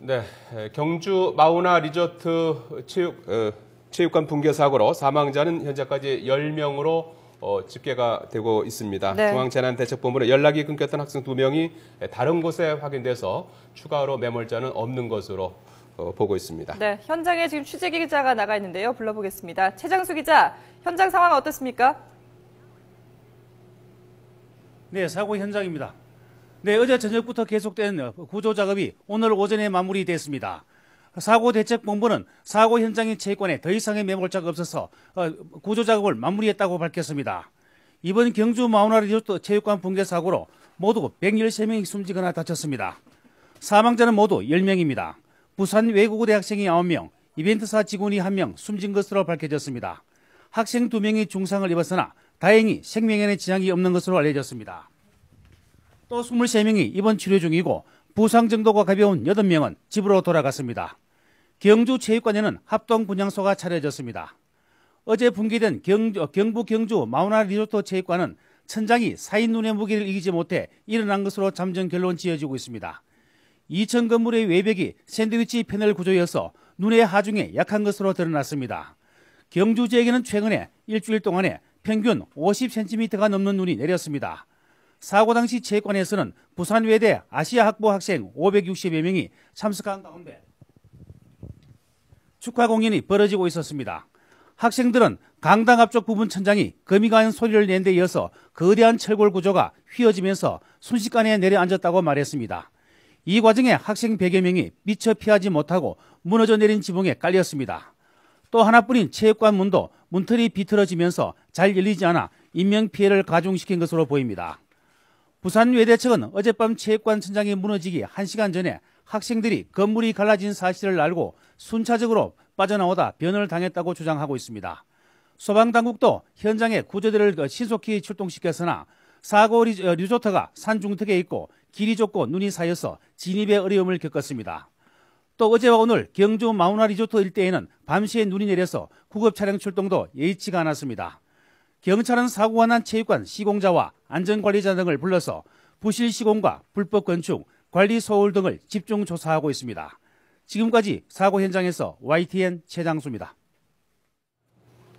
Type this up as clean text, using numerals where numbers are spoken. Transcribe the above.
네, 경주 마우나 리조트 체육관 붕괴 사고로 사망자는 현재까지 10명으로 집계가 되고 있습니다. 네. 중앙재난대책본부는 연락이 끊겼던 학생 2명이 다른 곳에 확인돼서 추가로 매몰자는 없는 것으로 보고 있습니다. 네, 현장에 지금 취재 기자가 나가 있는데요. 불러보겠습니다. 최장수 기자, 현장 상황 어떻습니까? 네, 사고 현장입니다. 네, 어제 저녁부터 계속된 구조 작업이 오늘 오전에 마무리됐습니다. 사고대책본부는 사고 현장인 체육관에 더 이상의 매몰자가 없어서 구조 작업을 마무리했다고 밝혔습니다. 이번 경주 마우나 리조트 체육관 붕괴 사고로 모두 113명이 숨지거나 다쳤습니다. 사망자는 모두 10명입니다. 부산 외국어대 학생이 9명, 이벤트사 직원이 1명 숨진 것으로 밝혀졌습니다. 학생 2명이 중상을 입었으나 다행히 생명에는 지장이 없는 것으로 알려졌습니다. 또 23명이 입원 치료 중이고 부상 정도가 가벼운 8명은 집으로 돌아갔습니다. 경주 체육관에는 합동 분향소가 차려졌습니다. 어제 붕괴된 경부 경주 마우나 리조트 체육관은 천장이 사인 눈의 무게를 이기지 못해 일어난 것으로 잠정 결론 지어지고 있습니다. 2층 건물의 외벽이 샌드위치 패널 구조여서 눈의 하중에 약한 것으로 드러났습니다. 경주 지역에는 최근에 일주일 동안에 평균 50cm가 넘는 눈이 내렸습니다. 사고 당시 체육관에서는 부산 외대 아시아 학부 학생 560여 명이 참석한 가운데 축하 공연이 벌어지고 있었습니다. 학생들은 강당 앞쪽 부분 천장이 금이 가는 소리를 낸 데 이어서 거대한 철골 구조가 휘어지면서 순식간에 내려앉았다고 말했습니다. 이 과정에 학생 100여 명이 미처 피하지 못하고 무너져 내린 지붕에 깔렸습니다. 또 하나뿐인 체육관 문도 문틀이 비틀어지면서 잘 열리지 않아 인명피해를 가중시킨 것으로 보입니다. 부산 외대 측은 어젯밤 체육관 천장이 무너지기 1시간 전에 학생들이 건물이 갈라진 사실을 알고 순차적으로 빠져나오다 변을 당했다고 주장하고 있습니다. 소방당국도 현장에 구조대를 신속히 출동시켰으나 사고 리조트가 산 중턱에 있고 길이 좁고 눈이 쌓여서 진입에 어려움을 겪었습니다. 또 어제와 오늘 경주 마우나 리조트 일대에는 밤새 눈이 내려서 구급차량 출동도 예의치가 않았습니다. 경찰은 사고가 난 체육관 시공자와 안전관리자 등을 불러서 부실 시공과 불법 건축, 관리 소홀 등을 집중 조사하고 있습니다. 지금까지 사고 현장에서 YTN 최장수입니다.